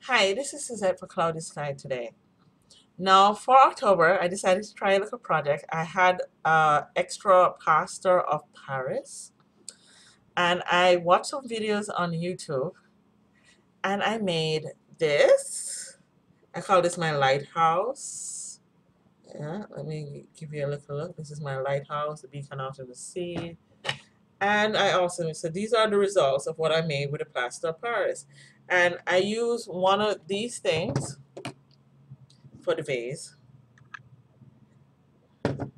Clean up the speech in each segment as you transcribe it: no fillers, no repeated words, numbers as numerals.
Hi, this is Suzette for Cloudy Sky today. Now, for October, I decided to try a little project. I had extra plaster of Paris, and I watched some videos on YouTube, and I made this. I call this my lighthouse. Yeah, let me give you a little look. This is my lighthouse, the beacon out of the sea. And I also, so these are the results of what I made with the plaster of Paris. And I use one of these things for the vase. And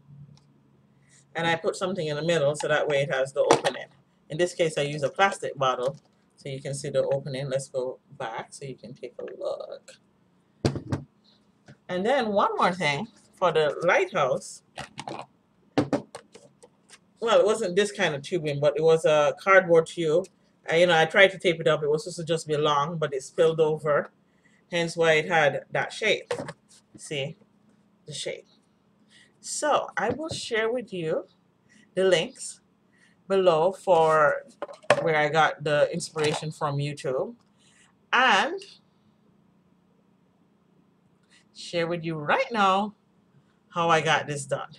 I put something in the middle so that way it has the opening. In this case, I use a plastic bottle so you can see the opening. Let's go back so you can take a look. And then one more thing for the lighthouse. Well, it wasn't this kind of tubing, but it was a cardboard tube. I tried to tape it up. It was supposed to just be long, but it spilled over. Hence why it had that shape. See the shape. So I will share with you the links below for where I got the inspiration from YouTube and share with you right now how I got this done.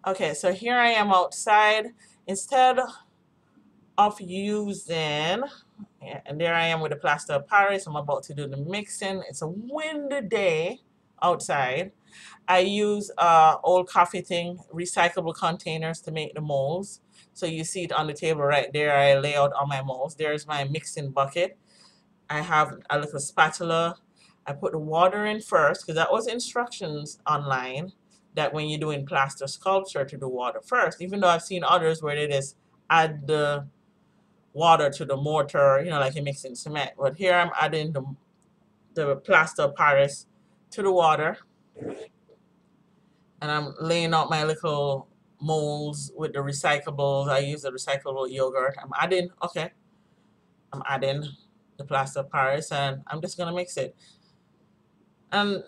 Okay, so here I am outside. Instead of using, and there I am with the plaster of Paris. I'm about to do the mixing. It's a windy day outside. I use old coffee thing, recyclable containers to make the molds. So you see it on the table right there. I lay out all my molds. There's my mixing bucket. I have a little spatula. I put the water in first because that was instructions online that when you're doing plaster sculpture to do water first. Even though I've seen others where they just add the water to the mortar, like you're mixing cement. But here I'm adding the plaster of Paris to the water, and I'm laying out my little molds with the recyclables. I use the recyclable yogurt. I'm adding the plaster of Paris, and I'm just gonna mix it. And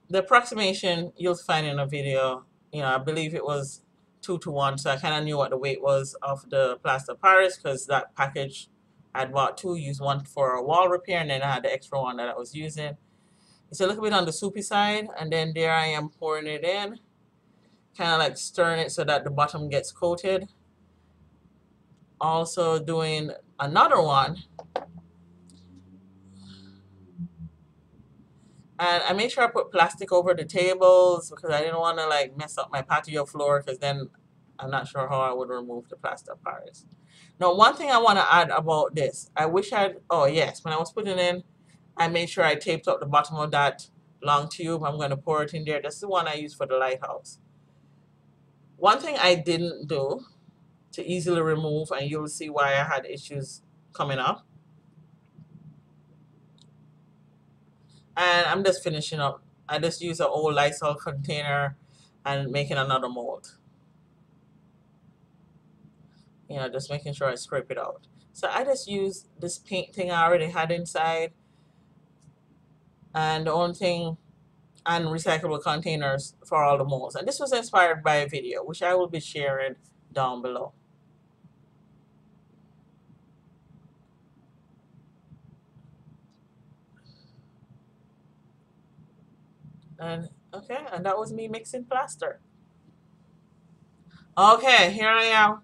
the approximation you'll find in a video, I believe it was 2 to 1, so I kind of knew what the weight was of the plaster of Paris because that package I'd bought two, used one for a wall repair, and then I had the extra one that I was using. It's a little bit on the soupy side, and then there I am pouring it in, kind of like stirring it so that the bottom gets coated. Also doing another one, and I made sure I put plastic over the tables because I didn't want to like mess up my patio floor because then I'm not sure how I would remove the plaster of Paris. Now, one thing I want to add about this, I wish oh yes, when I was putting in, I made sure I taped up the bottom of that long tube. I'm going to pour it in there. That's the one I use for the lighthouse. One thing I didn't do to easily remove, and you'll see why I had issues coming up. And I'm just finishing up. I just use an old Lysol container and making another mold. Just making sure I scrape it out. So I just use this paint thing I already had inside, and the only thing, and recyclable containers for all the molds. And this was inspired by a video, which I will be sharing down below. And okay, and that was me mixing plaster. Okay, here I am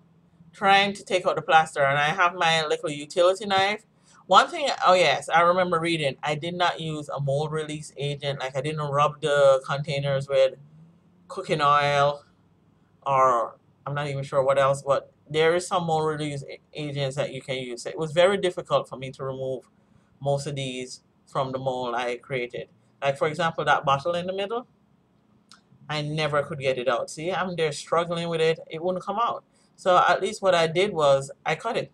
trying to take out the plaster, and I have my little utility knife. One thing, oh yes, I remember reading, I did not use a mold release agent. Like I didn't rub the containers with cooking oil, or I'm not even sure what else, but there is some mold release agents that you can use. It was very difficult for me to remove most of these from the mold I created. Like for example, that bottle in the middle, I never could get it out. See, I'm there struggling with it. It wouldn't come out. So at least what I did was I cut it.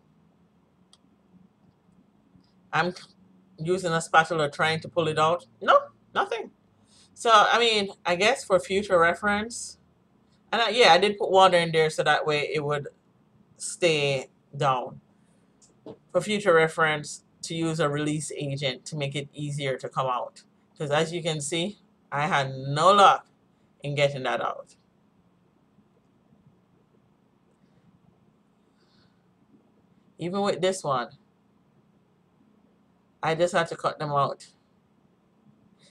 I'm using a spatula trying to pull it out. No, nothing. So, I mean, I guess for future reference, and yeah, I did put water in there so that way it would stay down. For future reference, to use a release agent to make it easier to come out. Because as you can see, I had no luck in getting that out. Even with this one, I just had to cut them out.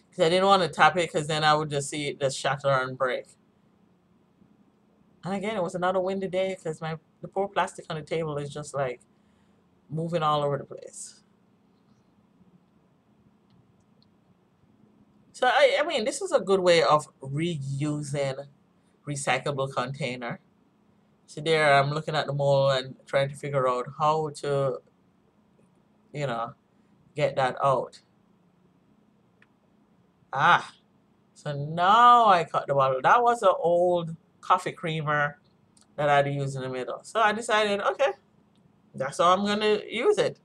Because I didn't want to tap it because then I would just see it just shatter and break. And again, it was another windy day because the poor plastic on the table is just like moving all over the place. So I mean, this is a good way of reusing recyclable container. So there, I'm looking at the mold and trying to figure out how to, you know, get that out. Ah, so now I cut the bottle. That was an old coffee creamer that I had to use in the middle. So I decided, okay, that's how I'm gonna use it.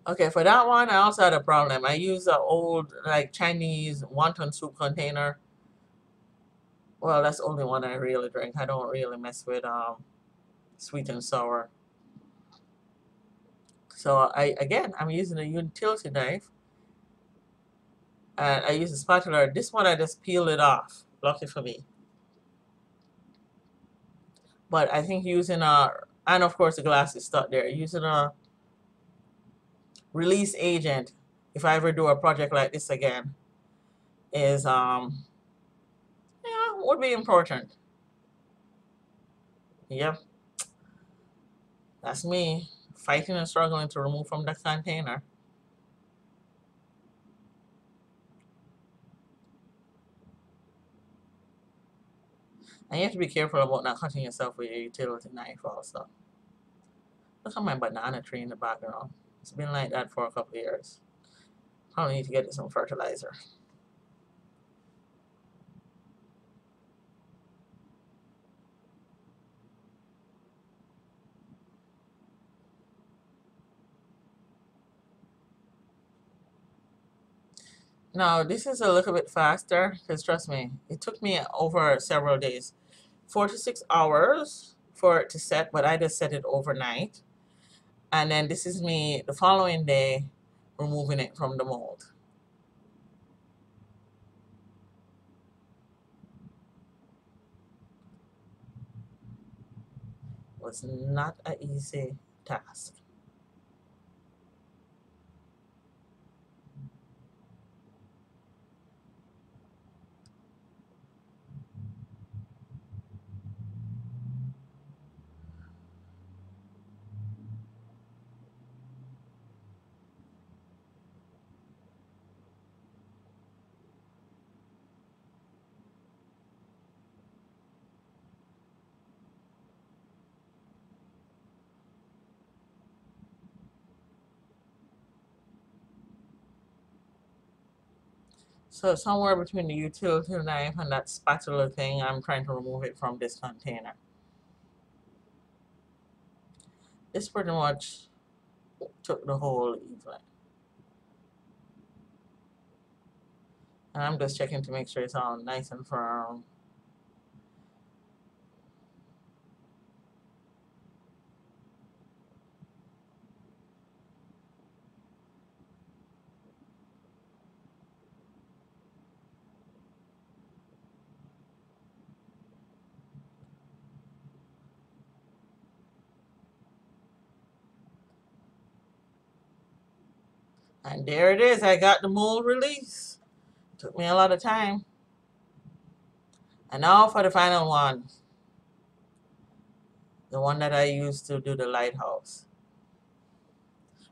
Okay, for that one, I also had a problem. I used an old like Chinese wonton soup container. Well, that's the only one I really drink. I don't really mess with sweet and sour. So I'm using a utility knife and I use a spatula. This one I just peel it off. Lucky for me. But I think using a and of course the glass is stuck there. Using a release agent, if I ever do a project like this again, is yeah, would be important. Yep, that's me fighting and struggling to remove from the container. And you have to be careful about not cutting yourself with your utility knife also. Look at my banana tree in the background. It's been like that for a couple of years. Probably need to get it some fertilizer. Now, this is a little bit faster because trust me, it took me over several days, 4 to 6 hours for it to set, but I just set it overnight. And then this is me the following day removing it from the mold. It was not an easy task. So somewhere between the utility knife and that spatula thing, I'm trying to remove it from this container. This pretty much took the whole evening. And I'm just checking to make sure it's all nice and firm. And there it is. I got the mold release. Took me a lot of time. And now for the final one. The one that I used to do the lighthouse.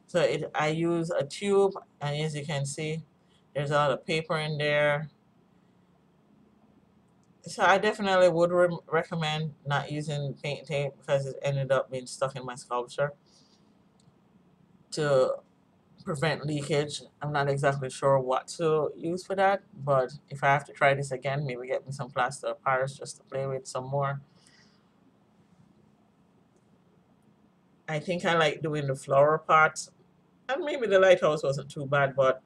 So I use a tube, and as you can see, there's a lot of paper in there. So I definitely would recommend not using paint tape because it ended up being stuck in my sculpture to prevent leakage. I'm not exactly sure what to use for that, but if I have to try this again, maybe get me some plaster of Paris just to play with some more. I think I like doing the flower pots, and maybe the lighthouse wasn't too bad, but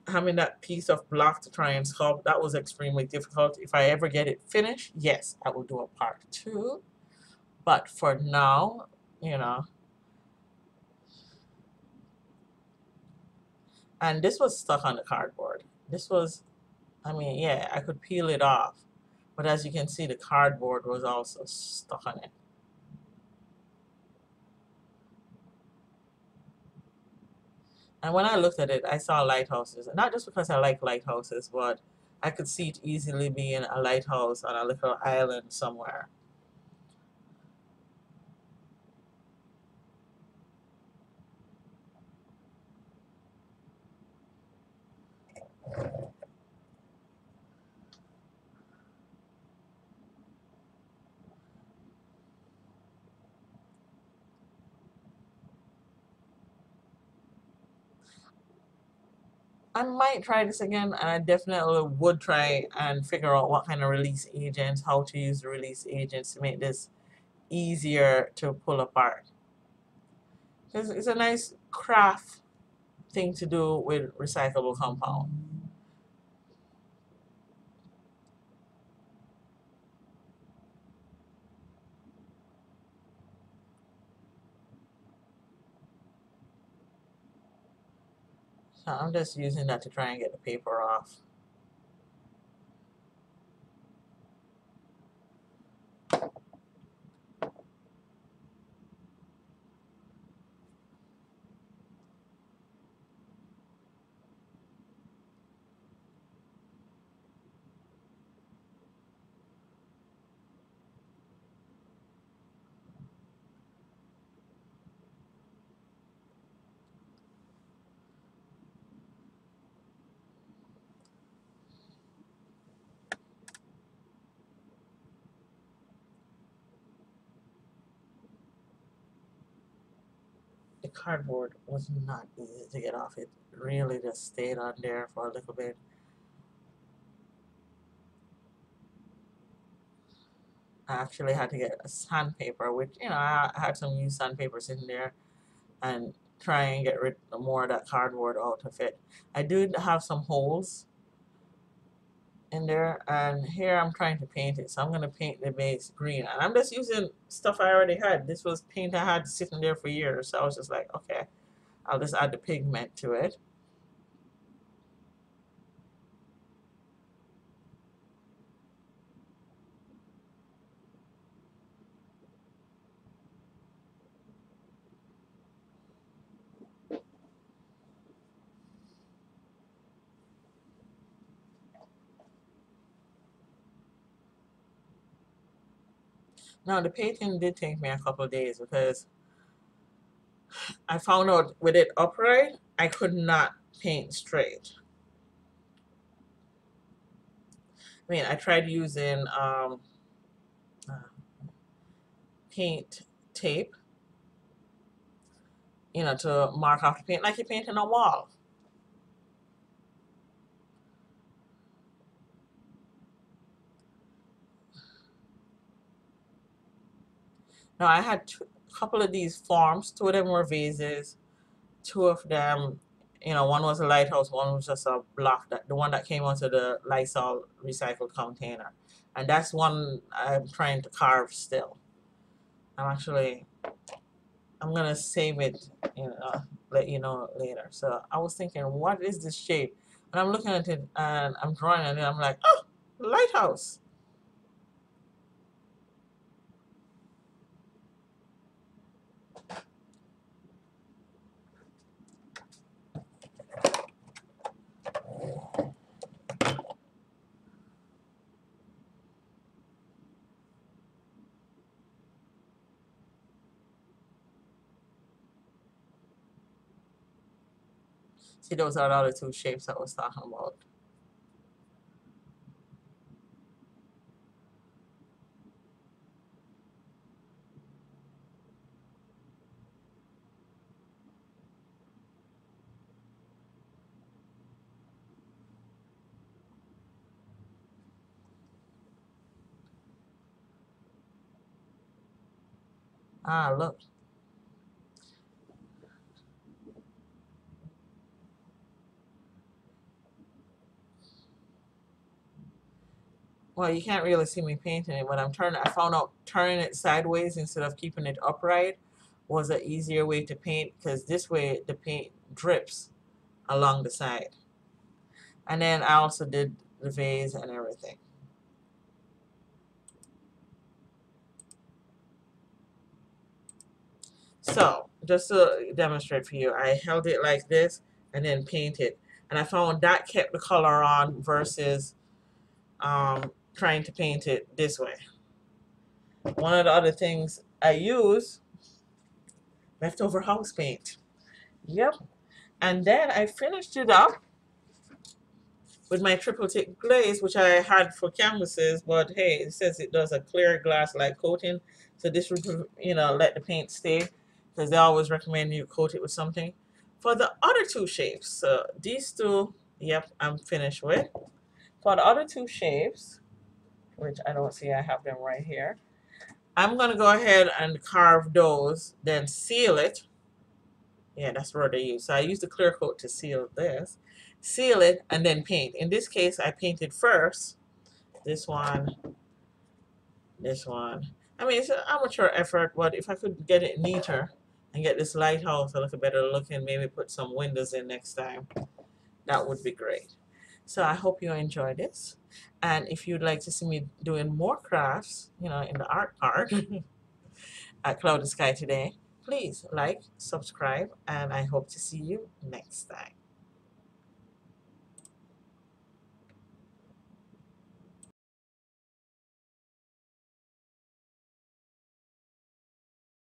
having that piece of block to try and sculpt, that was extremely difficult. If I ever get it finished, yes, I will do a part two. But for now, you know, and this was stuck on the cardboard. This was, I mean, yeah, I could peel it off, But as you can see, the cardboard was also stuck on it. And when I looked at it, I saw lighthouses. Not just because I like lighthouses, but I could see it easily being a lighthouse on a little island somewhere. I might try this again, and I definitely would try and figure out what kind of release agents, how to use the release agents to make this easier to pull apart. Because it's a nice craft thing to do with recyclable compound. So I'm just using that to try and get the paper off. The cardboard was not easy to get off. It really just stayed on there for a little bit. I actually had to get a sandpaper, which, I had some used sandpaper sitting there and try and get rid of more of that cardboard out of it. I did have some holes in there, and here I'm trying to paint it. So I'm going to paint the base green. And I'm just using stuff I already had. This was paint I had sitting there for years. So I was just like, okay, I'll just add the pigment to it. Now, the painting did take me a couple of days because I found out with it upright, I could not paint straight. I mean, I tried using uh, paint tape, to mark off the paint like you're painting a wall. Now, I had a couple of these forms. Two of them were vases. Two of them, one was a lighthouse, one was just a block, that the one that came onto the Lysol recycled container. And that's one I'm trying to carve still. I'm actually I'm gonna save it, let you know later. So I was thinking, what is this shape? And I'm looking at it and I'm drawing it and I'm like, oh, lighthouse. See, those are the other two shapes I was talking about. Ah, look. Well, you can't really see me painting it, but I found out turning it sideways instead of keeping it upright was an easier way to paint, because this way the paint drips along the side. And then I also did the vase and everything. So just to demonstrate for you, I held it like this and then painted. And I found that kept the color on versus trying to paint it this way. One of the other things I use, leftover house paint. Yep. And then I finished it up with my triple thick glaze, which I had for canvases, but hey, it says it does a clear glass like coating. So this would, let the paint stay, because they always recommend you coat it with something. For the other two shapes, so these two, yep, I'm finished with. For the other two shapes, which I don't see, I have them right here. I'm gonna go ahead and carve those, then seal it. Yeah, that's what I use. So I use the clear coat to seal this. Seal it and then paint. In this case, I painted first. This one, this one. I mean, it's an amateur effort, but if I could get it neater and get this lighthouse a little better looking, maybe put some windows in next time, that would be great. So I hope you enjoy this. And if you'd like to see me doing more crafts, in the art part at Cloud Sky today, please like, subscribe, and I hope to see you next time.